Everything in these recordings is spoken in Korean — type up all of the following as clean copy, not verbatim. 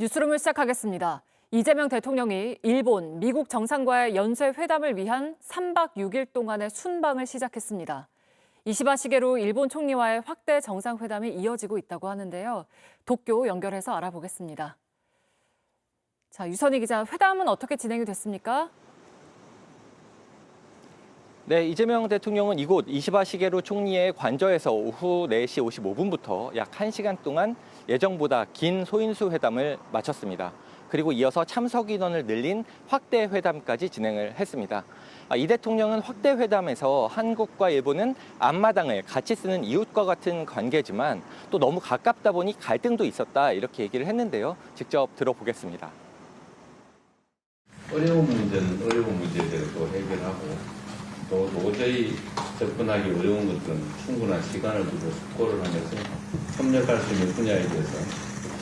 뉴스룸을 시작하겠습니다. 이재명 대통령이 일본, 미국 정상과의 연쇄 회담을 위한 3박 6일 동안의 순방을 시작했습니다. 이시바 시게루 일본 총리와의 확대 정상회담이 이어지고 있다고 하는데요. 도쿄 연결해서 알아보겠습니다. 자, 유선희 기자, 회담은 어떻게 진행이 됐습니까? 네, 이재명 대통령은 이곳 이시바 시게루 총리의 관저에서 오후 4시 55분부터 약 1시간 동안 예정보다 긴 소인수 회담을 마쳤습니다. 그리고 이어서 참석 인원을 늘린 확대 회담까지 진행을 했습니다. 이 대통령은 확대 회담에서 한국과 일본은 앞마당을 같이 쓰는 이웃과 같은 관계지만 또 너무 가깝다 보니 갈등도 있었다 이렇게 얘기를 했는데요. 직접 들어보겠습니다. 어려운 문제는 어려운 문제대로 또 해결하고 또 도저히 접근하기 어려운 것들은 충분한 시간을 두고 숙고를 하면서 협력할 수 있는 분야에 대해서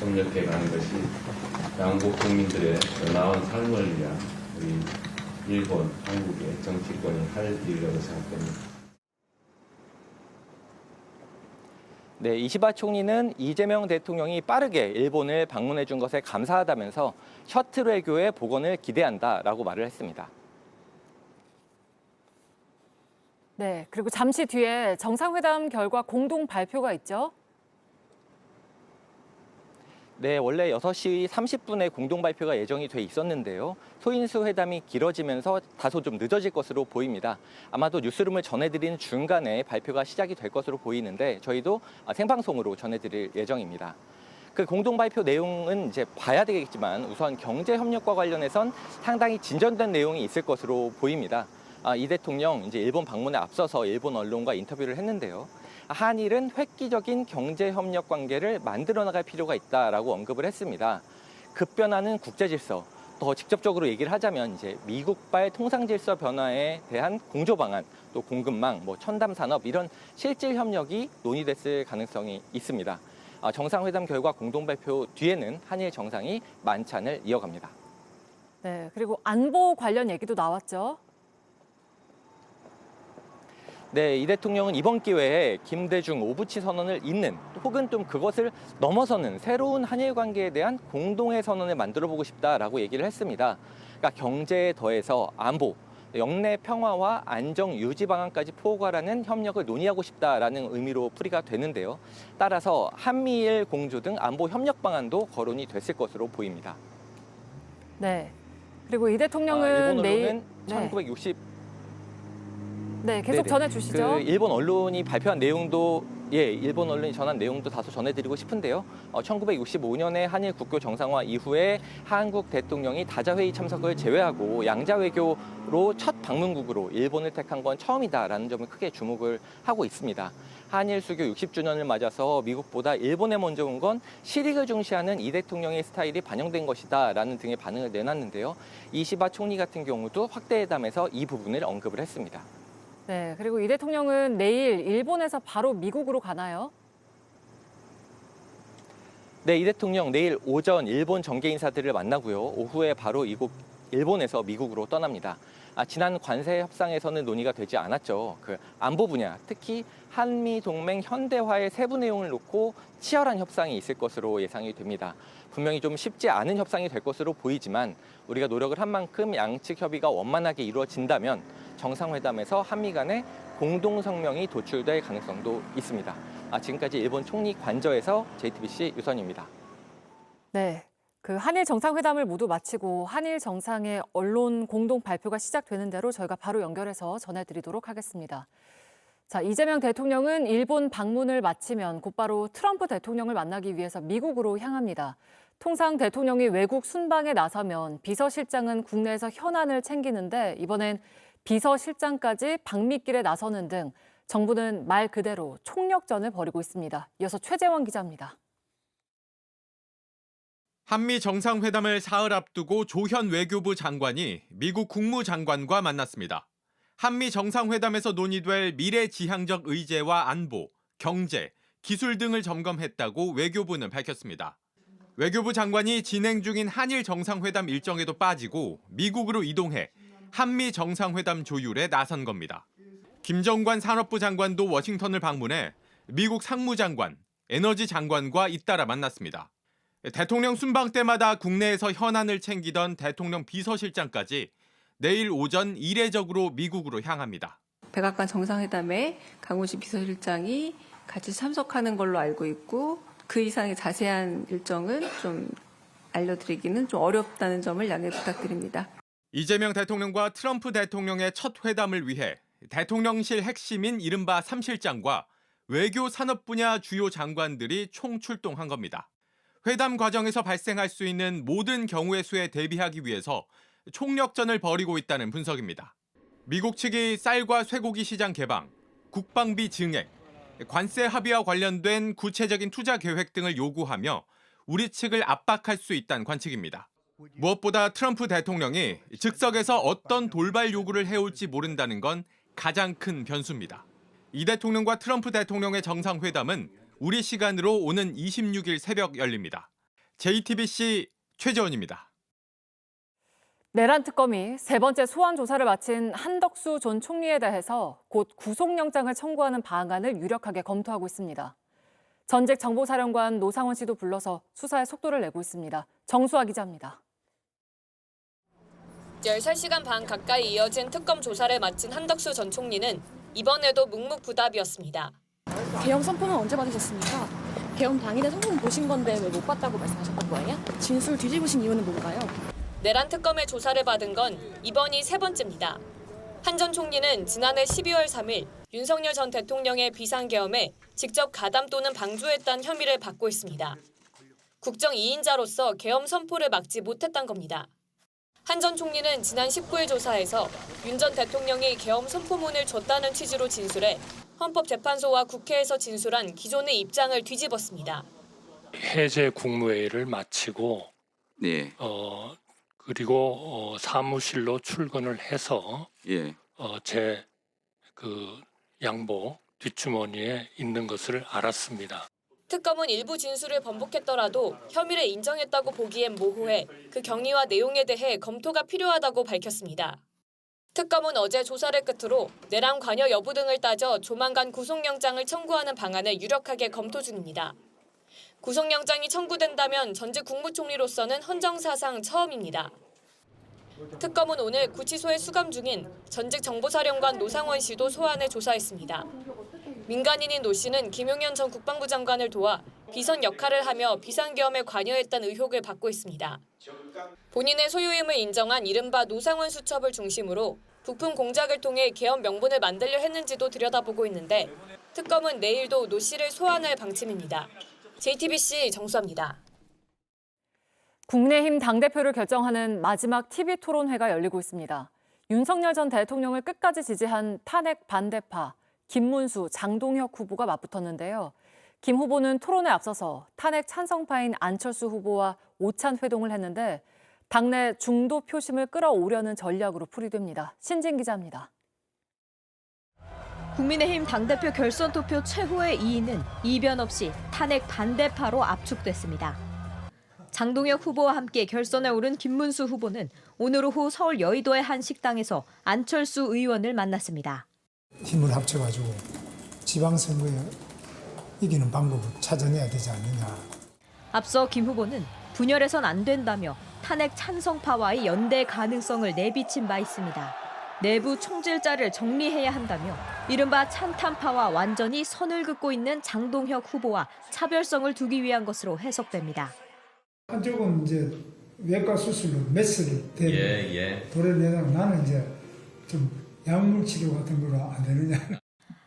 협력해 가는 것이 양국 국민들의 더 나은 삶을 위한 우리 일본, 한국의 정치권이 할 일이라고 생각됩니다. 네, 이시바 총리는 이재명 대통령이 빠르게 일본을 방문해 준 것에 감사하다면서 셔틀 외교의 복원을 기대한다라고 말을 했습니다. 네, 그리고 잠시 뒤에 정상회담 결과 공동 발표가 있죠? 네, 원래 6시 30분에 공동 발표가 예정이 돼 있었는데요. 소인수 회담이 길어지면서 다소 좀 늦어질 것으로 보입니다. 아마도 뉴스룸을 전해드리는 중간에 발표가 시작이 될 것으로 보이는데 저희도 생방송으로 전해드릴 예정입니다. 그 공동 발표 내용은 이제 봐야 되겠지만 우선 경제 협력과 관련해선 상당히 진전된 내용이 있을 것으로 보입니다. 이 대통령 이제 일본 방문에 앞서서 일본 언론과 인터뷰를 했는데요. 한일은 획기적인 경제 협력 관계를 만들어 나갈 필요가 있다라고 언급을 했습니다. 급변하는 국제 질서, 더 직접적으로 얘기를 하자면 이제 미국발 통상 질서 변화에 대한 공조 방안, 또 공급망, 첨단 산업 이런 실질 협력이 논의됐을 가능성이 있습니다. 정상회담 결과 공동 발표 뒤에는 한일 정상이 만찬을 이어갑니다. 네, 그리고 안보 관련 얘기도 나왔죠? 네, 이 대통령은 이번 기회에 김대중 오부치 선언을 잇는 혹은 좀 그것을 넘어서는 새로운 한일 관계에 대한 공동의 선언을 만들어보고 싶다라고 얘기를 했습니다. 그러니까 경제에 더해서 안보, 영내 평화와 안정 유지 방안까지 포괄하는 협력을 논의하고 싶다라는 의미로 풀이가 되는데요. 따라서 한미일 공조 등 안보 협력 방안도 거론이 됐을 것으로 보입니다. 네, 그리고 이 대통령은 일본 내일... 언론은 1960 네, 계속 네네. 전해주시죠. 그 일본 언론이 발표한 내용도 일본 언론이 전한 내용도 다소 전해드리고 싶은데요. 1965년에 한일 국교 정상화 이후에 한국 대통령이 다자회의 참석을 제외하고 양자 외교로 첫 방문국으로 일본을 택한 건 처음이다라는 점을 크게 주목을 하고 있습니다. 한일 수교 60주년을 맞아서 미국보다 일본에 먼저 온 건 실익을 중시하는 이 대통령의 스타일이 반영된 것이다라는 등의 반응을 내놨는데요. 이시바 총리 같은 경우도 확대회담에서 이 부분을 언급을 했습니다. 네, 그리고 이 대통령은 내일 일본에서 바로 미국으로 가나요? 네, 이 대통령 내일 오전 일본 정계 인사들을 만나고요. 오후에 바로 일본에서 미국으로 떠납니다. 지난 관세 협상에서는 논의가 되지 않았죠. 그 안보 분야, 특히 한미 동맹 현대화의 세부 내용을 놓고 치열한 협상이 있을 것으로 예상이 됩니다. 분명히 좀 쉽지 않은 협상이 될 것으로 보이지만 우리가 노력을 한 만큼 양측 협의가 원만하게 이루어진다면 정상회담에서 한미 간의 공동 성명이 도출될 가능성도 있습니다. 지금까지 일본 총리 관저에서 JTBC 유선입니다. 네, 그 한일 정상회담을 모두 마치고 한일 정상의 언론 공동 발표가 시작되는 대로 저희가 바로 연결해서 전해드리도록 하겠습니다. 자, 이재명 대통령은 일본 방문을 마치면 곧바로 트럼프 대통령을 만나기 위해서 미국으로 향합니다. 통상 대통령이 외국 순방에 나서면 비서실장은 국내에서 현안을 챙기는데 이번엔 비서실장까지 방미길에 나서는 등 정부는 말 그대로 총력전을 벌이고 있습니다. 이어서 최재원 기자입니다. 한미 정상회담을 사흘 앞두고 조현 외교부 장관이 미국 국무장관과 만났습니다. 한미 정상회담에서 논의될 미래지향적 의제와 안보, 경제, 기술 등을 점검했다고 외교부는 밝혔습니다. 외교부 장관이 진행 중인 한일 정상회담 일정에도 빠지고 미국으로 이동해 한미 정상회담 조율에 나선 겁니다. 김정관 산업부 장관도 워싱턴을 방문해 미국 상무장관, 에너지 장관과 잇따라 만났습니다. 대통령 순방 때마다 국내에서 현안을 챙기던 대통령 비서실장까지 내일 오전 이례적으로 미국으로 향합니다. 백악관 정상회담에 강훈식 비서실장이 같이 참석하는 걸로 알고 있고 그 이상의 자세한 일정은 좀 알려드리기는 좀 어렵다는 점을 양해 부탁드립니다. 이재명 대통령과 트럼프 대통령의 첫 회담을 위해 대통령실 핵심인 이른바 3실장과 외교 산업 분야 주요 장관들이 총출동한 겁니다. 회담 과정에서 발생할 수 있는 모든 경우의 수에 대비하기 위해서 총력전을 벌이고 있다는 분석입니다. 미국 측이 쌀과 쇠고기 시장 개방, 국방비 증액, 관세 합의와 관련된 구체적인 투자 계획 등을 요구하며 우리 측을 압박할 수 있다는 관측입니다. 무엇보다 트럼프 대통령이 즉석에서 어떤 돌발 요구를 해올지 모른다는 건 가장 큰 변수입니다. 이 대통령과 트럼프 대통령의 정상회담은 우리 시간으로 오는 26일 새벽 열립니다. JTBC 최재원입니다. 내란 특검이 세 번째 소환 조사를 마친 한덕수 전 총리에 대해서 곧 구속영장을 청구하는 방안을 유력하게 검토하고 있습니다. 전직 정보사령관 노상원 씨도 불러서 수사에 속도를 내고 있습니다. 정수아 기자입니다. 13시간 반 가까이 이어진 특검 조사를 마친 한덕수 전 총리는 이번에도 묵묵부답이었습니다. 계엄 선포는 언제 받으셨습니까? 계엄 당일에 선포는 보신 건데 왜 못 봤다고 말씀하셨던 거예요? 진술 뒤집으신 이유는 뭔가요? 내란 특검의 조사를 받은 건 이번이 세 번째입니다. 한 전 총리는 지난해 12월 3일 윤석열 전 대통령의 비상계엄에 직접 가담 또는 방조했다는 혐의를 받고 있습니다. 국정 2인자로서 계엄 선포를 막지 못했던 겁니다. 한 전 총리는 지난 19일 조사에서 윤 전 대통령이 계엄 선포문을 줬다는 취지로 진술해 헌법재판소와 국회에서 진술한 기존의 입장을 뒤집었습니다. 해제 국무회의를 마치고 네. 그리고 사무실로 출근을 해서 예. 제 양복 뒷주머니에 있는 것을 알았습니다. 특검은 일부 진술을 번복했더라도 혐의를 인정했다고 보기엔 모호해 그 경위와 내용에 대해 검토가 필요하다고 밝혔습니다. 특검은 어제 조사를 끝으로 내란 관여 여부 등을 따져 조만간 구속영장을 청구하는 방안을 유력하게 검토 중입니다. 구속영장이 청구된다면 전직 국무총리로서는 헌정사상 처음입니다. 특검은 오늘 구치소에 수감 중인 전직 정보사령관 노상원 씨도 소환해 조사했습니다. 민간인인 노 씨는 김용현 전 국방부 장관을 도와 비선 역할을 하며 비상계엄에 관여했다는 의혹을 받고 있습니다. 본인의 소유임을 인정한 이른바 노상원 수첩을 중심으로 부품 공작을 통해 계엄 명분을 만들려 했는지도 들여다보고 있는데 특검은 내일도 노 씨를 소환할 방침입니다. JTBC 정수아입니다. 국민의힘 당대표를 결정하는 마지막 TV토론회가 열리고 있습니다. 윤석열 전 대통령을 끝까지 지지한 탄핵 반대파 김문수, 장동혁 후보가 맞붙었는데요. 김 후보는 토론에 앞서서 탄핵 찬성파인 안철수 후보와 오찬 회동을 했는데 당내 중도 표심을 끌어오려는 전략으로 풀이됩니다. 신진 기자입니다. 국민의힘 당대표 결선 투표 최후의 2위는 이변 없이 탄핵 반대파로 압축됐습니다. 장동혁 후보와 함께 결선에 오른 김문수 후보는 오늘 오후 서울 여의도의 한 식당에서 안철수 의원을 만났습니다. 힘을 합쳐가지고 지방선거에 이기는 방법을 찾아내야 되지 않느냐. 앞서 김 후보는 분열해선 안 된다며 탄핵 찬성파와의 연대 가능성을 내비친 바 있습니다. 내부 총질자를 정리해야 한다며 이른바 찬탄파와 완전히 선을 긋고 있는 장동혁 후보와 차별성을 두기 위한 것으로 해석됩니다. 한쪽은 이제 외과 수술로 메스를 대고 도려내다가 나는 이제 좀 약물 치료 같은 거로 안 되느냐.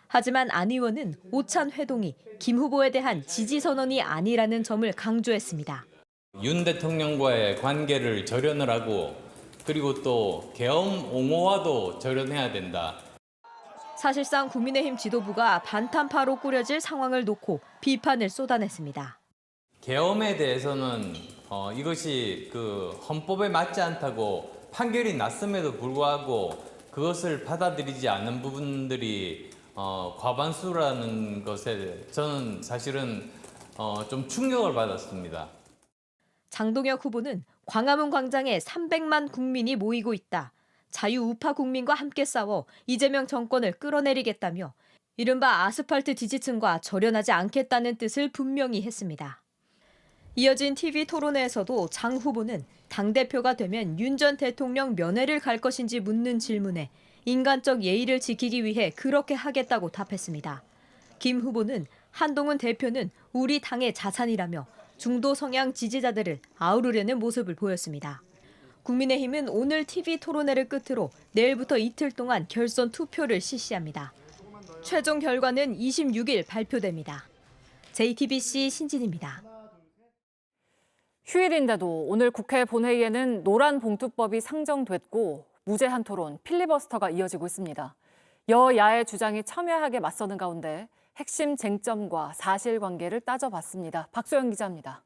하지만 안 의원은 오찬 회동이 김 후보에 대한 지지 선언이 아니라는 점을 강조했습니다. 윤 대통령과의 관계를 절연을 하고 그리고 또 계엄 옹호와도 절연해야 된다. 사실상 국민의힘 지도부가 반탄파로 꾸려질 상황을 놓고 비판을 쏟아냈습니다. 계엄에 대해서는 이것이 헌법에 맞지 않다고 판결이 났음에도 불구하고 그것을 받아들이지 않는 부분들이 과반수라는 것에 저는 사실은 좀 충격을 받았습니다. 장동혁 후보는 광화문 광장에 300만 국민이 모이고 있다. 자유우파 국민과 함께 싸워 이재명 정권을 끌어내리겠다며 이른바 아스팔트 지지층과 절연하지 않겠다는 뜻을 분명히 했습니다. 이어진 TV 토론회에서도 장 후보는 당대표가 되면 윤 전 대통령 면회를 갈 것인지 묻는 질문에 인간적 예의를 지키기 위해 그렇게 하겠다고 답했습니다. 김 후보는 한동훈 대표는 우리 당의 자산이라며 중도 성향 지지자들을 아우르려는 모습을 보였습니다. 국민의힘은 오늘 TV 토론회를 끝으로 내일부터 이틀 동안 결선 투표를 실시합니다. 최종 결과는 26일 발표됩니다. JTBC 신진입니다. 휴일인데도 오늘 국회 본회의에는 노란봉투법이 상정됐고 무제한 토론, 필리버스터가 이어지고 있습니다. 여야의 주장이 첨예하게 맞서는 가운데 핵심 쟁점과 사실관계를 따져봤습니다. 박소영 기자입니다.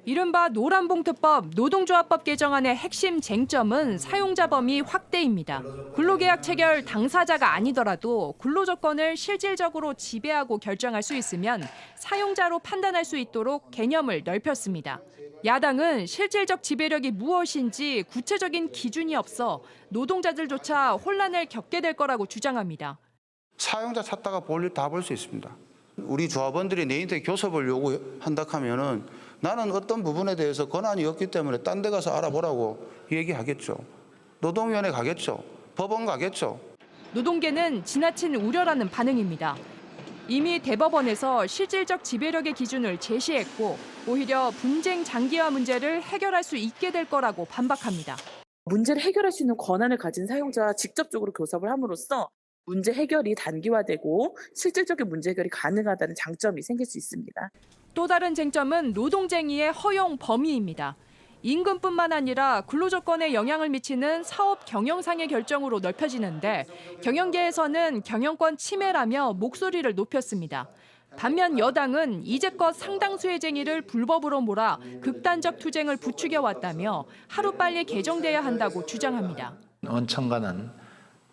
이른바 노란봉투법 노동조합법 개정안의 핵심 쟁점은 사용자 범위 확대입니다. 근로계약 체결 당사자가 아니더라도 근로조건을 실질적으로 지배하고 결정할 수 있으면 사용자로 판단할 수 있도록 개념을 넓혔습니다. 야당은 실질적 지배력이 무엇인지 구체적인 기준이 없어 노동자들조차 혼란을 겪게 될 거라고 주장합니다. 사용자 찾다가 볼 일 다 볼 수 있습니다. 우리 조합원들이 내인태 교섭을 요구한다 하면은 나는 어떤 부분에 대해서 권한이 없기 때문에 딴 데 가서 알아보라고 얘기하겠죠. 노동위원회 가겠죠. 법원 가겠죠. 노동계는 지나친 우려라는 반응입니다. 이미 대법원에서 실질적 지배력의 기준을 제시했고 오히려 분쟁 장기화 문제를 해결할 수 있게 될 거라고 반박합니다. 문제를 해결할 수 있는 권한을 가진 사용자와 직접적으로 교섭을 함으로써 문제 해결이 단기화되고 실질적인 문제 해결이 가능하다는 장점이 생길 수 있습니다. 또 다른 쟁점은 노동쟁의의 허용 범위입니다. 임금뿐만 아니라 근로조건에 영향을 미치는 사업 경영상의 결정으로 넓혀지는데 경영계에서는 경영권 침해라며 목소리를 높였습니다. 반면 여당은 이제껏 상당수의 쟁의를 불법으로 몰아 극단적 투쟁을 부추겨왔다며 하루빨리 개정돼야 한다고 주장합니다. 원청과는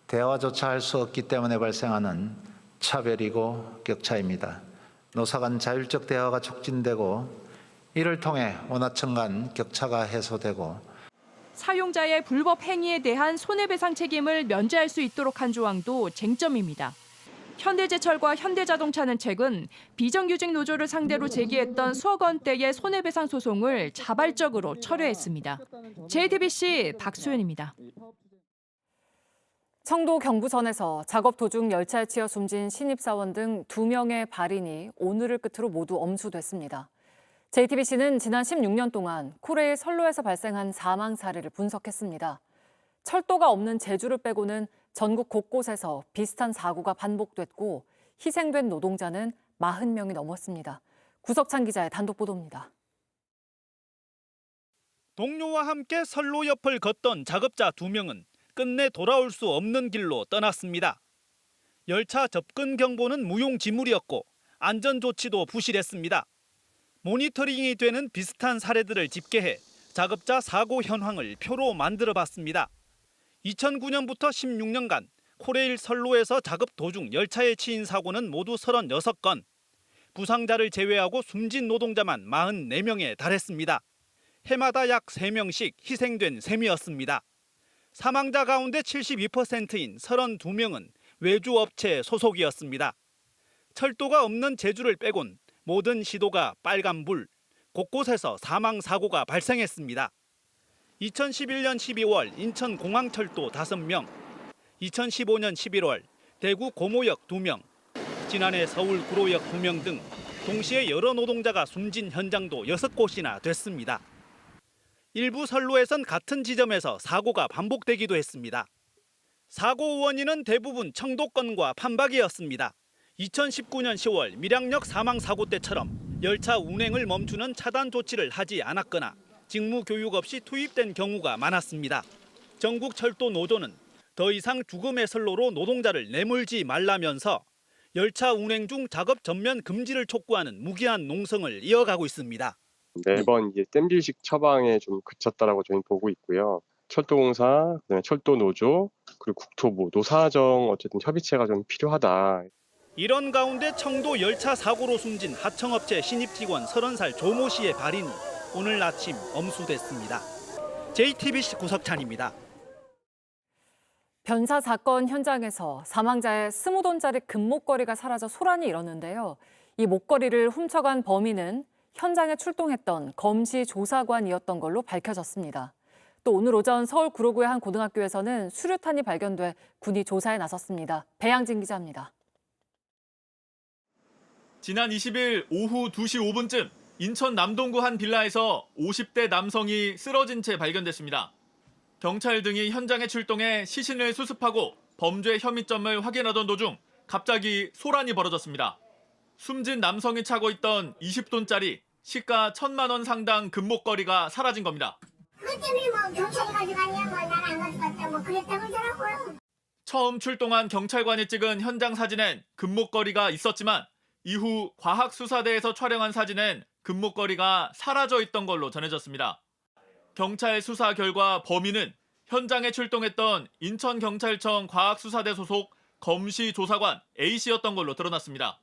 대화조차 할 수 없기 때문에 발생하는 차별이고 격차입니다. 노사 간 자율적 대화가 촉진되고 이를 통해 원하청 간 격차가 해소되고 사용자의 불법 행위에 대한 손해배상 책임을 면제할 수 있도록 한 조항도 쟁점입니다. 현대제철과 현대자동차는 최근 비정규직 노조를 상대로 제기했던 수억 원대의 손해배상 소송을 자발적으로 철회했습니다. JTBC 박수연입니다. 청도 경부선에서 작업 도중 열차에 치여 숨진 신입사원 등 2명의 발인이 오늘을 끝으로 모두 엄수됐습니다. JTBC는 지난 16년 동안 코레일 선로에서 발생한 사망 사례를 분석했습니다. 철도가 없는 제주를 빼고는 전국 곳곳에서 비슷한 사고가 반복됐고 희생된 노동자는 40명이 넘었습니다. 구석찬 기자의 단독 보도입니다. 동료와 함께 선로 옆을 걷던 작업자 2명은 끝내 돌아올 수 없는 길로 떠났습니다. 열차 접근 경보는 무용지물이었고 안전조치도 부실했습니다. 모니터링이 되는 비슷한 사례들을 집계해 작업자 사고 현황을 표로 만들어봤습니다. 2009년부터 16년간 코레일 선로에서 작업 도중 열차에 치인 사고는 모두 36건, 부상자를 제외하고 숨진 노동자만 44명에 달했습니다. 해마다 약 3명씩 희생된 셈이었습니다. 사망자 가운데 72%인 32명은 외주업체 소속이었습니다. 철도가 없는 제주를 빼곤 모든 시도가 빨간불, 곳곳에서 사망 사고가 발생했습니다. 2011년 12월 인천공항철도 5명, 2015년 11월 대구 고모역 2명, 지난해 서울 구로역 2명 등 동시에 여러 노동자가 숨진 현장도 6곳이나 됐습니다. 일부 선로에선 같은 지점에서 사고가 반복되기도 했습니다. 사고 원인은 대부분 청도권과 판박이었습니다. 2019년 10월 밀양역 사망 사고 때처럼 열차 운행을 멈추는 차단 조치를 하지 않았거나 직무 교육 없이 투입된 경우가 많았습니다. 전국 철도 노조는 더 이상 죽음의 선로로 노동자를 내몰지 말라면서 열차 운행 중 작업 전면 금지를 촉구하는 무기한 농성을 이어가고 있습니다. 매번 이제 땜질식 처방에 좀 그쳤다라고 저희는 보고 있고요. 철도공사, 그다음에 철도 노조, 그리고 국토부, 노사정 어쨌든 협의체가 좀 필요하다. 이런 가운데 청도 열차 사고로 숨진 하청업체 신입 직원 30살 조모 씨의 발인이 오늘 아침 엄수됐습니다. JTBC 구석찬입니다. 변사 사건 현장에서 사망자의 20돈짜리 금목걸이가 사라져 소란이 일었는데요. 이 목걸이를 훔쳐간 범인은 현장에 출동했던 검시 조사관이었던 걸로 밝혀졌습니다. 또 오늘 오전 서울 구로구의 한 고등학교에서는 수류탄이 발견돼 군이 조사에 나섰습니다. 배양진 기자입니다. 지난 20일 오후 2시 5분쯤 인천 남동구 한 빌라에서 50대 남성이 쓰러진 채 발견됐습니다. 경찰 등이 현장에 출동해 시신을 수습하고 범죄 혐의점을 확인하던 도중 갑자기 소란이 벌어졌습니다. 숨진 남성이 차고 있던 20돈짜리 시가 1,000만 원 상당 금목걸이가 사라진 겁니다. 그것 때문에 뭐 경찰이 가져가냐, 뭐 나는 안 가져갔다, 뭐 그랬다고 하더라고요. 처음 출동한 경찰관이 찍은 현장 사진엔 금목걸이가 있었지만 이후 과학수사대에서 촬영한 사진엔 금목걸이가 사라져 있던 걸로 전해졌습니다. 경찰 수사 결과 범인은 현장에 출동했던 인천경찰청 과학수사대 소속 검시조사관 A씨였던 걸로 드러났습니다.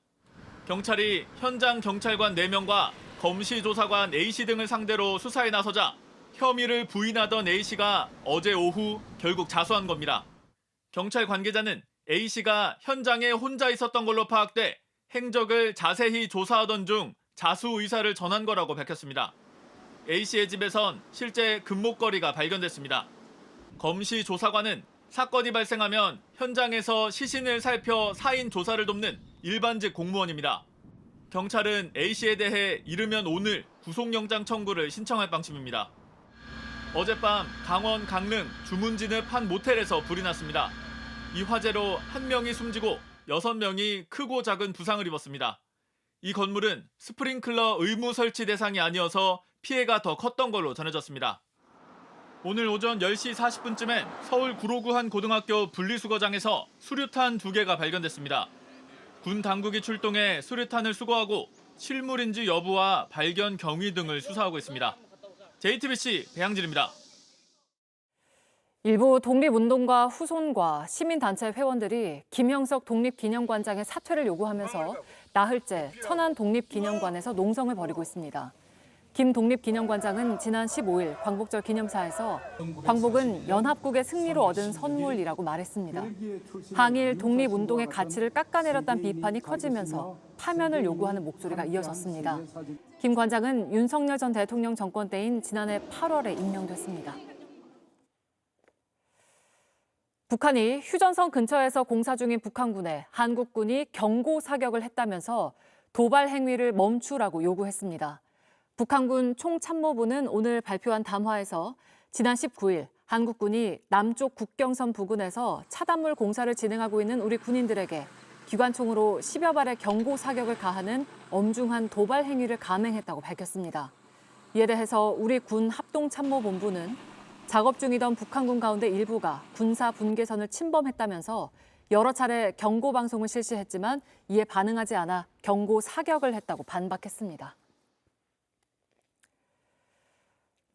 경찰이 현장 경찰관 4명과 검시조사관 A씨 등을 상대로 수사에 나서자 혐의를 부인하던 A씨가 어제 오후 결국 자수한 겁니다. 경찰 관계자는 A씨가 현장에 혼자 있었던 걸로 파악돼 행적을 자세히 조사하던 중 자수 의사를 전한 거라고 밝혔습니다. A씨의 집에선 실제 금목걸이가 발견됐습니다. 검시 조사관은 사건이 발생하면 현장에서 시신을 살펴 사인 조사를 돕는 일반직 공무원입니다. 경찰은 A씨에 대해 이르면 오늘 구속영장 청구를 신청할 방침입니다. 어젯밤 강원 강릉 주문진읍 한 모텔에서 불이 났습니다. 이 화재로 1명이 숨지고 6명이 크고 작은 부상을 입었습니다. 이 건물은 스프링클러 의무 설치 대상이 아니어서 피해가 더 컸던 걸로 전해졌습니다. 오늘 오전 10시 40분쯤엔 서울 구로구 한 고등학교 분리수거장에서 수류탄 2개가 발견됐습니다. 군 당국이 출동해 수류탄을 수거하고 실물인지 여부와 발견 경위 등을 수사하고 있습니다. JTBC 배양진입니다. 일부 독립운동가 후손과 시민단체 회원들이 김형석 독립기념관장의 사퇴를 요구하면서 나흘째 천안 독립기념관에서 농성을 벌이고 있습니다. 김 독립기념관장은 지난 15일 광복절 기념사에서 광복은 연합국의 승리로 얻은 선물이라고 말했습니다. 항일 독립운동의 가치를 깎아내렸다는 비판이 커지면서 파면을 요구하는 목소리가 이어졌습니다. 김 관장은 윤석열 전 대통령 정권 때인 지난해 8월에 임명됐습니다. 북한이 휴전선 근처에서 공사 중인 북한군에 한국군이 경고 사격을 했다면서 도발 행위를 멈추라고 요구했습니다. 북한군 총참모부는 오늘 발표한 담화에서 지난 19일 한국군이 남쪽 국경선 부근에서 차단물 공사를 진행하고 있는 우리 군인들에게 기관총으로 10여 발의 경고 사격을 가하는 엄중한 도발 행위를 감행했다고 밝혔습니다. 이에 대해서 우리 군 합동참모본부는 작업 중이던 북한군 가운데 일부가 군사 분계선을 침범했다면서 여러 차례 경고 방송을 실시했지만 이에 반응하지 않아 경고 사격을 했다고 반박했습니다.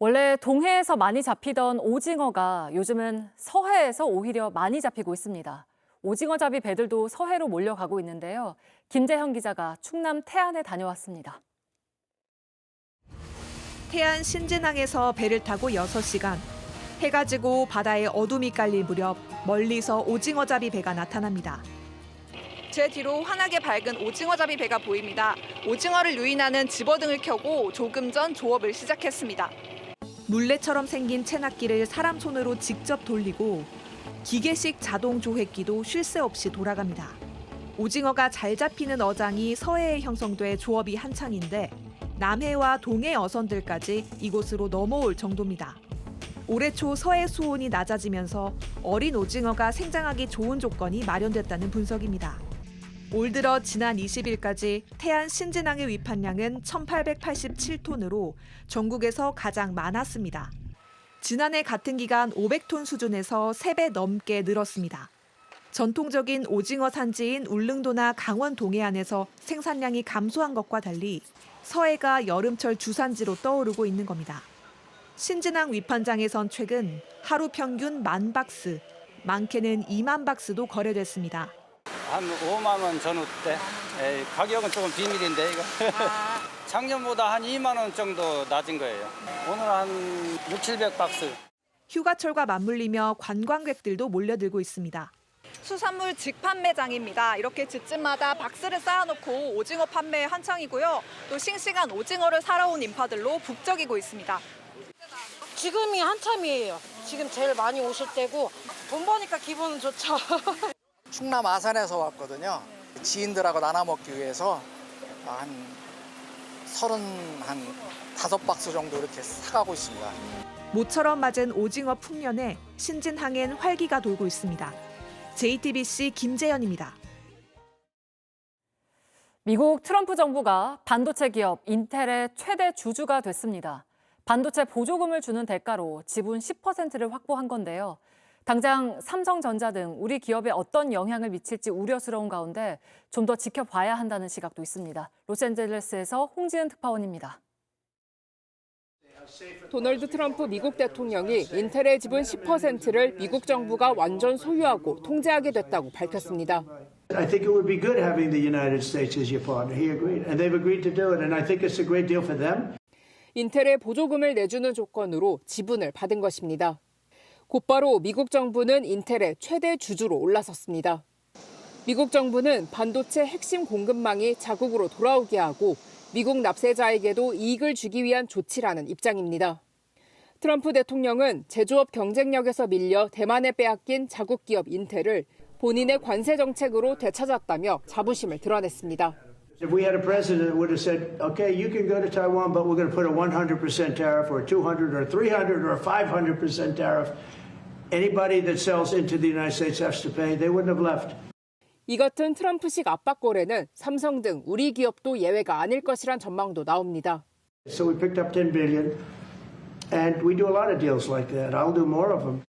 원래 동해에서 많이 잡히던 오징어가 요즘은 서해에서 오히려 많이 잡히고 있습니다. 오징어잡이 배들도 서해로 몰려가고 있는데요. 김재형 기자가 충남 태안에 다녀왔습니다. 태안 신진항에서 배를 타고 6시간. 해가 지고 바다에 어둠이 깔릴 무렵 멀리서 오징어잡이 배가 나타납니다. 제 뒤로 환하게 밝은 오징어잡이 배가 보입니다. 오징어를 유인하는 집어등을 켜고 조금 전 조업을 시작했습니다. 물레처럼 생긴 채낚기를 사람 손으로 직접 돌리고 기계식 자동 조획기도 쉴 새 없이 돌아갑니다. 오징어가 잘 잡히는 어장이 서해에 형성돼 조업이 한창인데 남해와 동해 어선들까지 이곳으로 넘어올 정도입니다. 올해 초 서해 수온이 낮아지면서 어린 오징어가 생장하기 좋은 조건이 마련됐다는 분석입니다. 올 들어 지난 20일까지 태안 신진항의 위판량은 1,887톤으로 전국에서 가장 많았습니다. 지난해 같은 기간 500톤 수준에서 3배 넘게 늘었습니다. 전통적인 오징어 산지인 울릉도나 강원 동해안에서 생산량이 감소한 것과 달리 서해가 여름철 주산지로 떠오르고 있는 겁니다. 신진항 위판장에선 최근 하루 평균 10,000박스, 많게는 20,000박스도 거래됐습니다. 한 5만 원 전후대. 가격은 조금 비밀인데 이거. 작년보다 한 2만 원 정도 낮은 거예요. 오늘 한 600, 700박스. 휴가철과 맞물리며 관광객들도 몰려들고 있습니다. 수산물 직판매장입니다. 이렇게 집집마다 박스를 쌓아놓고 오징어 판매 한창이고요. 또 싱싱한 오징어를 사러 온 인파들로 북적이고 있습니다. 지금이 한참이에요. 지금 제일 많이 오실 때고 돈 버니까 기분은 좋죠. 충남 아산에서 왔거든요. 지인들하고 나눠 먹기 위해서 한 35박스 정도 이렇게 사가고 있습니다. 모처럼 맞은 오징어 풍년에 신진항엔 활기가 돌고 있습니다. JTBC 김재현입니다. 미국 트럼프 정부가 반도체 기업 인텔의 최대 주주가 됐습니다. 반도체 보조금을 주는 대가로 지분 10%를 확보한 건데요. 당장 삼성전자 등 우리 기업에 어떤 영향을 미칠지 우려스러운 가운데 좀 더 지켜봐야 한다는 시각도 있습니다. 로스앤젤레스에서 홍지은 특파원입니다. 도널드 트럼프 미국 대통령이 인텔의 지분 10%를 미국 정부가 완전 소유하고 통제하게 됐다고 밝혔습니다. I think it would be good having the United States as your partner. He agreed, and they've agreed to do it, and I think it's a great deal for them. 인텔의 보조금을 내주는 조건으로 지분을 받은 것입니다. 곧바로 미국 정부는 인텔의 최대 주주로 올라섰습니다. 미국 정부는 반도체 핵심 공급망이 자국으로 돌아오게 하고 미국 납세자에게도 이익을 주기 위한 조치라는 입장입니다. 트럼프 대통령은 제조업 경쟁력에서 밀려 대만에 빼앗긴 자국 기업 인텔을 본인의 관세 정책으로 되찾았다며 자부심을 드러냈습니다. If we had a president that would have said, okay, you can go to Taiwan, but we're going to put a 100% tariff or a 200 or 300 or a 500% tariff, anybody that sells into the United States has to pay, they wouldn't have left. 이 같은 트럼프식 압박 거래는 삼성 등 우리 기업도 예외가 아닐 것이란 전망도 나옵니다. So we picked up $10 billion, and we do a lot of deals like that. I'll do more of them.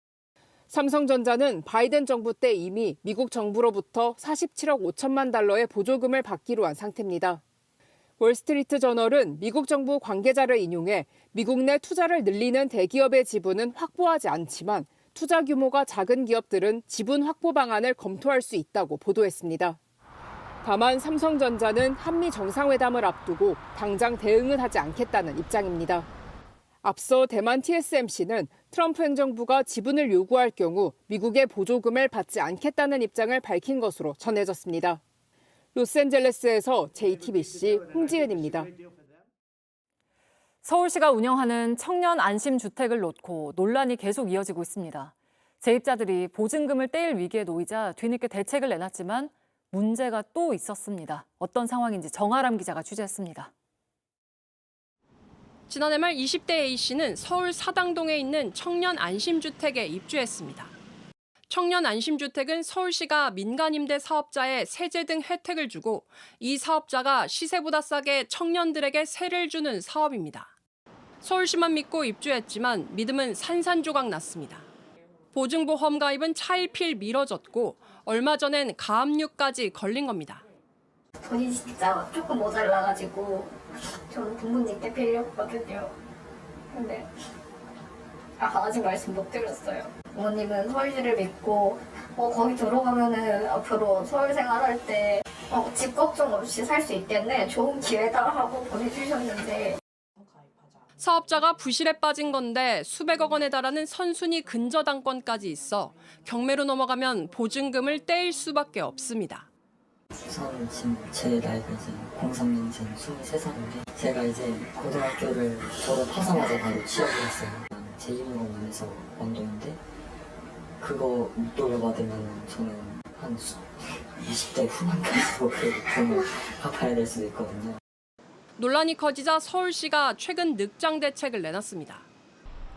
삼성전자는 바이든 정부 때 이미 미국 정부로부터 47억 5천만 달러의 보조금을 받기로 한 상태입니다. 월스트리트 저널은 미국 정부 관계자를 인용해 미국 내 투자를 늘리는 대기업의 지분은 확보하지 않지만 투자 규모가 작은 기업들은 지분 확보 방안을 검토할 수 있다고 보도했습니다. 다만 삼성전자는 한미 정상회담을 앞두고 당장 대응은 하지 않겠다는 입장입니다. 앞서 대만 TSMC는 트럼프 행정부가 지분을 요구할 경우 미국의 보조금을 받지 않겠다는 입장을 밝힌 것으로 전해졌습니다. 로스앤젤레스에서 JTBC 홍지은입니다. 서울시가 운영하는 청년 안심주택을 놓고 논란이 계속 이어지고 있습니다. 세입자들이 보증금을 떼일 위기에 놓이자 뒤늦게 대책을 내놨지만 문제가 또 있었습니다. 어떤 상황인지 정아람 기자가 취재했습니다. 지난해 말 20대 A씨는 서울 사당동에 있는 청년 안심주택에 입주했습니다. 청년 안심주택은 서울시가 민간임대 사업자에 세제 등 혜택을 주고 이 사업자가 시세보다 싸게 청년들에게 세를 주는 사업입니다. 서울시만 믿고 입주했지만 믿음은 산산조각 났습니다. 보증보험 가입은 차일피일 미뤄졌고 얼마 전엔 가압류까지 걸린 겁니다. 돈이 진짜 조금 모자라가지고 저는 부모님께 빌렸거든요. 근데 아직 말씀 못 드렸어요. 부모님은 서울시를 믿고 거기 들어가면은 앞으로 서울 생활할 때 집 걱정 없이 살 수 있겠네. 좋은 기회다 하고 보내주셨는데 사업자가 부실에 빠진 건데 수백억 원에 달하는 선순위 근저당권까지 있어 경매로 넘어가면 보증금을 떼일 수밖에 없습니다. 우선 지금 제 나이가 이제 03년생 23살인데 제가 이제 고등학교를 졸업하자마자 바로 취업을 했어요. 제 이름으로 해서 원동인데 그거 못 돌려받으면 저는 한 20대 후반까지도 그 돈을 갚아야 될 수도 있거든요. 논란이 커지자 서울시가 최근 늑장 대책을 내놨습니다.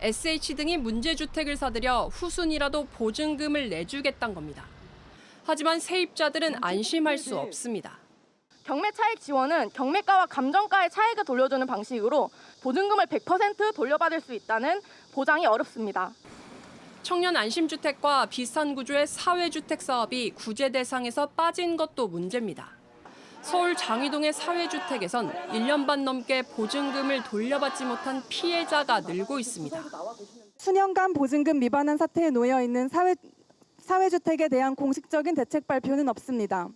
SH 등이 문제주택을 사들여 후순위라도 보증금을 내주겠다는 겁니다. 하지만 세입자들은 안심할 수 없습니다. 경매 차익 지원은 경매가와 감정가의 차익을 돌려주는 방식으로 보증금을 100% 돌려받을 수 있다는 보장이 어렵습니다. 청년 안심주택과 비슷한 구조의 사회주택 사업이 구제 대상에서 빠진 것도 문제입니다. 서울 장위동의 사회주택에선 1년 반 넘게 보증금을 돌려받지 못한 피해자가 늘고 있습니다. 수년간 보증금 미반환 사태에 놓여 있는 사회주택에 대한 공식적인 대책 발표는 없습니다.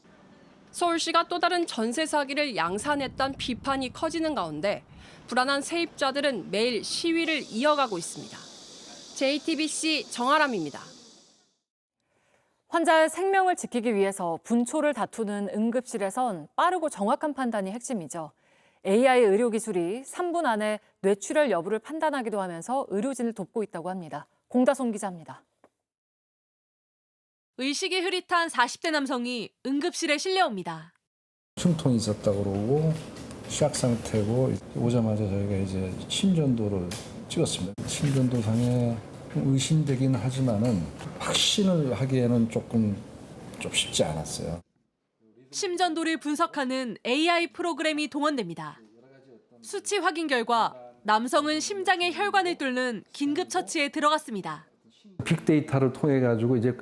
서울시가 또 다른 전세 사기를 양산했다는 비판이 커지는 가운데 불안한 세입자들은 매일 시위를 이어가고 있습니다. JTBC 정아람입니다. 환자의 생명을 지키기 위해서 분초를 다투는 응급실에선 빠르고 정확한 판단이 핵심이죠. AI 의료 기술이 3분 안에 뇌출혈 여부를 판단하기도 하면서 의료진을 돕고 있다고 합니다. 공다솜 기자입니다. 의식이 흐릿한 40대 남성이 응급실에 실려옵니다. 숨통이 있었다고 그러고 시약 상태고 오자마자 저희가 이제 심전도를 찍었습니다. 심전도상에 의심되긴 하지만은 확신을 하기에는 좀 쉽지 않았어요. 심전도를 분석하는 AI 프로그램이 동원됩니다. 수치 확인 결과 남성은 심장에 혈관을 뚫는 긴급 처치에 들어갔습니다. 빅데이터를 통해 가지고 이제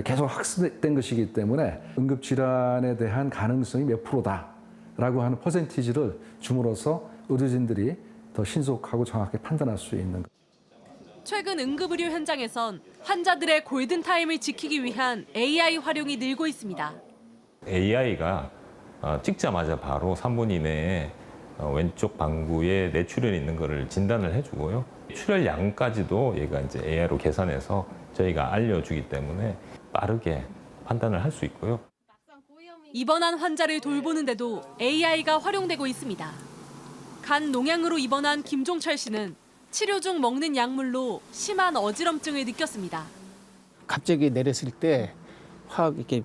계속 학습된 것이기 때문에 응급질환에 대한 가능성이 몇 프로다라고 하는 퍼센티지를 줌으로써 의료진들이 더 신속하고 정확하게 판단할 수 있는 것. 최근 응급의료 현장에선 환자들의 골든타임을 지키기 위한 AI 활용이 늘고 있습니다. AI가 찍자마자 바로 3분 이내에 왼쪽 방구에 뇌출혈이 있는 것을 진단을 해주고요. 출혈량까지도 얘가 이제 AI로 계산해서 저희가 알려주기 때문에 빠르게 판단을 할 수 있고요. 입원한 환자를 돌보는데도 AI가 활용되고 있습니다. 간 농양으로 입원한 김종철 씨는 치료 중 먹는 약물로 심한 어지럼증을 느꼈습니다. 갑자기 내렸을 때 확 이렇게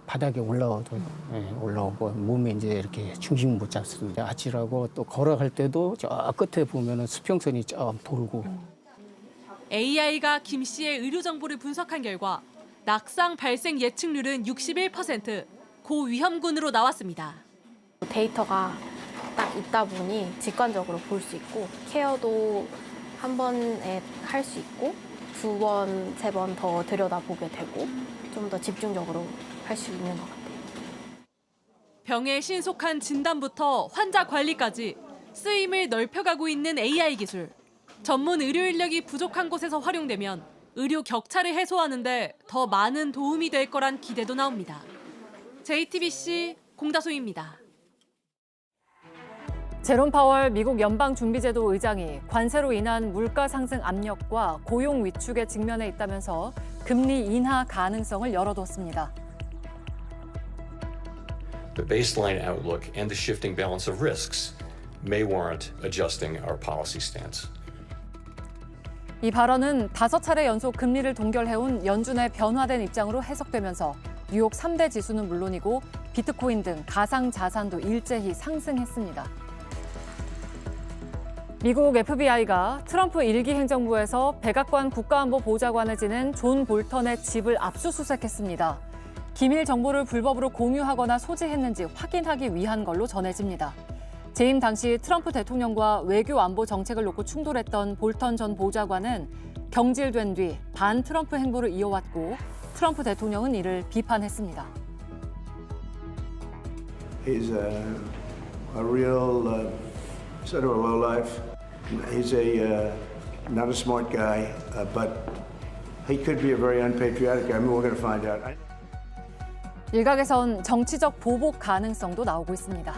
바닥에 올라오고 몸에 이제 이렇게 중심 못 잡습니다. 아치라고 또 걸어갈 때도 저 끝에 보면은 수평선이 좀 돌고. AI가 김 씨의 의료 정보를 분석한 결과 낙상 발생 예측률은 61%, 고위험군으로 나왔습니다. 데이터가 딱 있다 보니 직관적으로 볼 수 있고 케어도 한 번에 할 수 있고 2번, 3번 더 들여다보게 되고 좀 더 집중적으로 할 수 있는 것 같아요. 병의 신속한 진단부터 환자 관리까지 쓰임을 넓혀가고 있는 AI 기술. 전문 의료 인력이 부족한 곳에서 활용되면 의료 격차를 해소하는 데 더 많은 도움이 될 거란 기대도 나옵니다. JTBC 공다솜입니다. 제롬 파월 미국 연방준비제도 의장이 관세로 인한 물가 상승 압력과 고용 위축에 직면해 있다면서 금리 인하 가능성을 열어뒀습니다. The baseline outlook and the shifting balance of risks may warrant adjusting our policy stance. 이 발언은 5차례 연속 금리를 동결해온 연준의 변화된 입장으로 해석되면서 뉴욕 3대 지수는 물론이고 비트코인 등 가상자산도 일제히 상승했습니다. 미국 FBI가 트럼프 1기 행정부에서 백악관 국가안보보좌관을 지낸 존 볼턴의 집을 압수수색했습니다. 기밀 정보를 불법으로 공유하거나 소지했는지 확인하기 위한 걸로 전해집니다. 재임 당시 트럼프 대통령과 외교 안보 정책을 놓고 충돌했던 볼턴 전 보좌관은 경질된 뒤 반 트럼프 행보를 이어왔고 트럼프 대통령은 이를 비판했습니다. He's a real sort of a lowlife. He's not a smart guy, but he could be a very unpatriotic guy. I mean, we're going to find out. 일각에선 정치적 보복 가능성도 나오고 있습니다.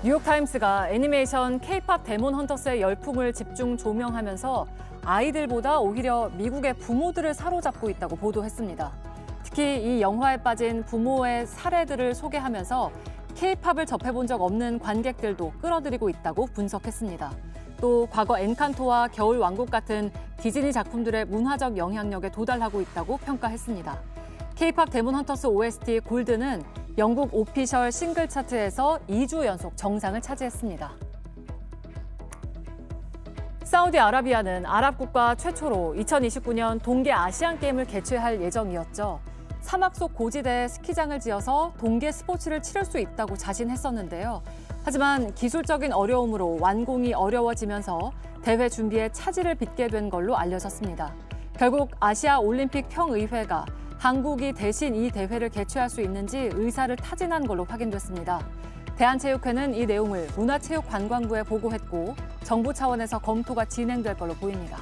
뉴욕타임스가 애니메이션 K-팝 데몬 헌터스의 열풍을 집중 조명하면서 아이들보다 오히려 미국의 부모들을 사로잡고 있다고 보도했습니다. 특히 이 영화에 빠진 부모의 사례들을 소개하면서 K-팝을 접해본 적 없는 관객들도 끌어들이고 있다고 분석했습니다. 또 과거 엔칸토와 겨울왕국 같은 디즈니 작품들의 문화적 영향력에 도달하고 있다고 평가했습니다. K-팝 데몬 헌터스 OST 골드는 영국 오피셜 싱글 차트에서 2주 연속 정상을 차지했습니다. 사우디아라비아는 아랍 국가 최초로 2029년 동계 아시안 게임을 개최할 예정이었죠. 사막 속 고지대에 스키장을 지어서 동계 스포츠를 치를 수 있다고 자신했었는데요. 하지만 기술적인 어려움으로 완공이 어려워지면서 대회 준비에 차질을 빚게 된 걸로 알려졌습니다. 결국 아시아 올림픽 평의회가 한국이 대신 이 대회를 개최할 수 있는지 의사를 타진한 걸로 확인됐습니다. 대한체육회는 이 내용을 문화체육관광부에 보고했고 정부 차원에서 검토가 진행될 걸로 보입니다.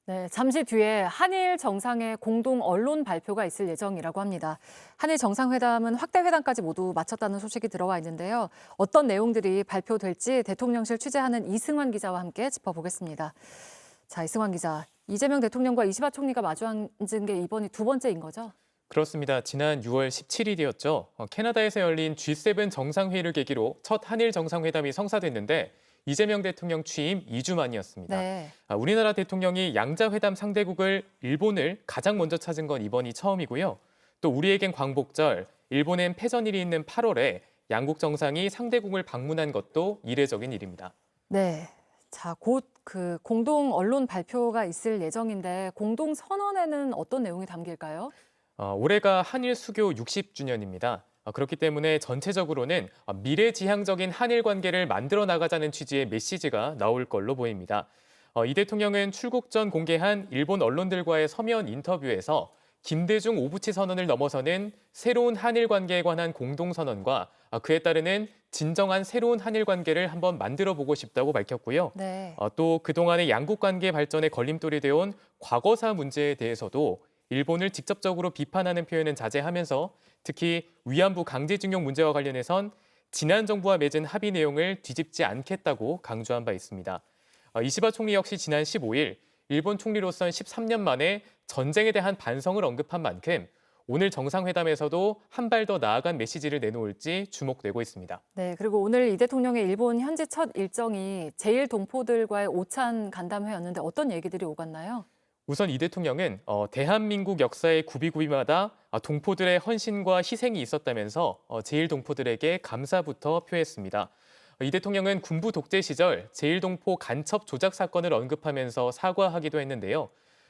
네, 잠시 뒤에 한일 정상의 공동 언론 발표가 있을 예정이라고 합니다. 한일 정상회담은 확대 회담까지 모두 마쳤다는 소식이 들어와 있는데요. 어떤 내용들이 발표될지 대통령실 취재하는 이승환 기자와 함께 짚어보겠습니다. 자, 이승환 기자, 이재명 대통령과 이시바 총리가 마주 앉은 게 이번이 두 번째인 거죠? 그렇습니다. 지난 6월 17일이었죠. 캐나다에서 열린 G7 정상회의를 계기로 첫 한일 정상회담이 성사됐는데 이재명 대통령 취임 2주 만이었습니다. 네. 우리나라 대통령이 양자회담 상대국을 일본을 가장 먼저 찾은 건 이번이 처음이고요. 또 우리에겐 광복절, 일본엔 패전일이 있는 8월에 양국 정상이 상대국을 방문한 것도 이례적인 일입니다. 네. 자, 곧 그 공동 언론 발표가 있을 예정인데 공동 선언에는 어떤 내용이 담길까요? 올해가 한일 수교 60주년입니다. 그렇기 때문에 전체적으로는 미래지향적인 한일 관계를 만들어 나가자는 취지의 메시지가 나올 걸로 보입니다. 이 대통령은 출국 전 공개한 일본 언론들과의 서면 인터뷰에서 김대중 오부치 선언을 넘어서는 새로운 한일 관계에 관한 공동선언과 그에 따르는 진정한 새로운 한일 관계를 한번 만들어 보고 싶다고 밝혔고요. 네. 또 그동안의 양국 관계 발전에 걸림돌이 되어온 과거사 문제에 대해서도 일본을 직접적으로 비판하는 표현은 자제하면서 특히 위안부 강제징용 문제와 관련해선 지난 정부와 맺은 합의 내용을 뒤집지 않겠다고 강조한 바 있습니다. 이시바 총리 역시 지난 15일 일본 총리로선 13년 만에 전쟁에 대한 반성을 언급한 만큼 오늘 정상회담에서도 한 발 더 나아간 메시지를 내놓을지 주목되고 있습니다. 네, 그리고 오늘 이 대통령의 일본 현지 첫 일정이 제1동포들과의 오찬 간담회였는데 어떤 얘기들이 오갔나요? 우선 이 대통령은 대한민국 역사의 구비구비마다 동포들의 헌신과 희생이 있었다면서 제1동포들에게 감사부터 표했습니다. 이 대통령은 군부 독재 시절 제1동포 간첩 조작 사건을 언급하면서 사과하기도 했는데요.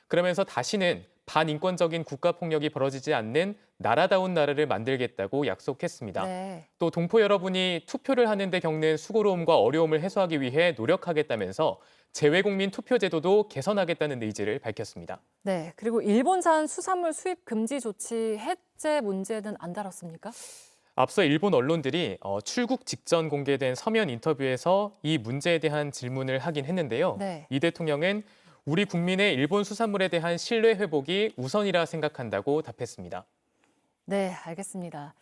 그러면서 다시는 반인권적인 국가폭력이 벌어지지 않는 나라다운 나라를 만들겠다고 약속했습니다. 네. 또 동포 여러분이 투표를 하는데 겪는 수고로움과 어려움을 해소하기 위해 노력하겠다면서 재외국민 투표 제도도 개선하겠다는 의지를 밝혔습니다. 네, 그리고 일본산 수산물 수입 금지 조치 해제 문제는 안 다뤘습니까? 앞서 일본 언론들이 출국 직전 공개된 서면 인터뷰에서 이 문제에 대한 질문을 하긴 했는데요. 네. 이 대통령은 우리 국민의 일본 수산물에 대한 신뢰 회복이 우선이라 생각한다고 답했습니다. 네, 알겠습니다.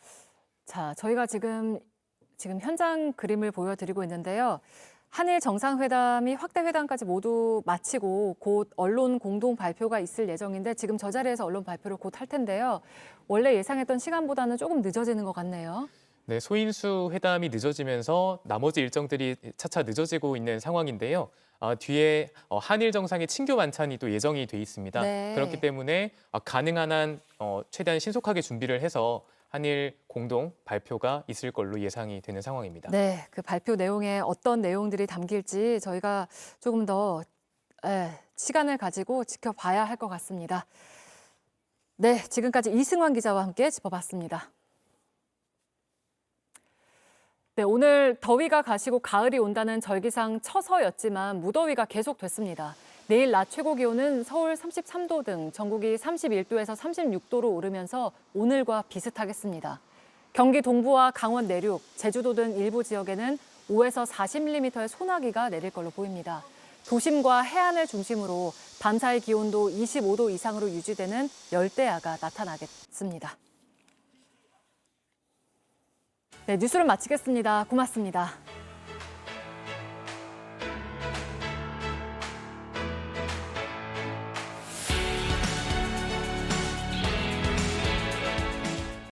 자, 저희가 지금 현장 그림을 보여드리고 있는데요. 한일 정상회담이 확대 회담까지 모두 마치고 곧 언론 공동 발표가 있을 예정인데 지금 저 자리에서 언론 발표를 곧 할 텐데요. 원래 예상했던 시간보다는 조금 늦어지는 것 같네요. 네, 소인수 회담이 늦어지면서 나머지 일정들이 차차 늦어지고 있는 상황인데요. 뒤에 한일 정상의 친교 만찬이 또 예정이 돼 있습니다. 네. 그렇기 때문에 가능한 한 최대한 신속하게 준비를 해서 한일 공동 발표가 있을 걸로 예상이 되는 상황입니다. 네, 그 발표 내용에 어떤 내용들이 담길지 저희가 조금 더 시간을 가지고 지켜봐야 할 것 같습니다. 네, 지금까지 이승환 기자와 함께 짚어봤습니다. 네, 오늘 더위가 가시고 가을이 온다는 절기상 처서였지만 무더위가 계속됐습니다. 내일 낮 최고 기온은 서울 33도 등 전국이 31도에서 36도로 오르면서 오늘과 비슷하겠습니다. 경기 동부와 강원 내륙, 제주도 등 일부 지역에는 5에서 40mm의 소나기가 내릴 걸로 보입니다. 도심과 해안을 중심으로 밤사이 기온도 25도 이상으로 유지되는 열대야가 나타나겠습니다. 네, 뉴스를 마치겠습니다. 고맙습니다.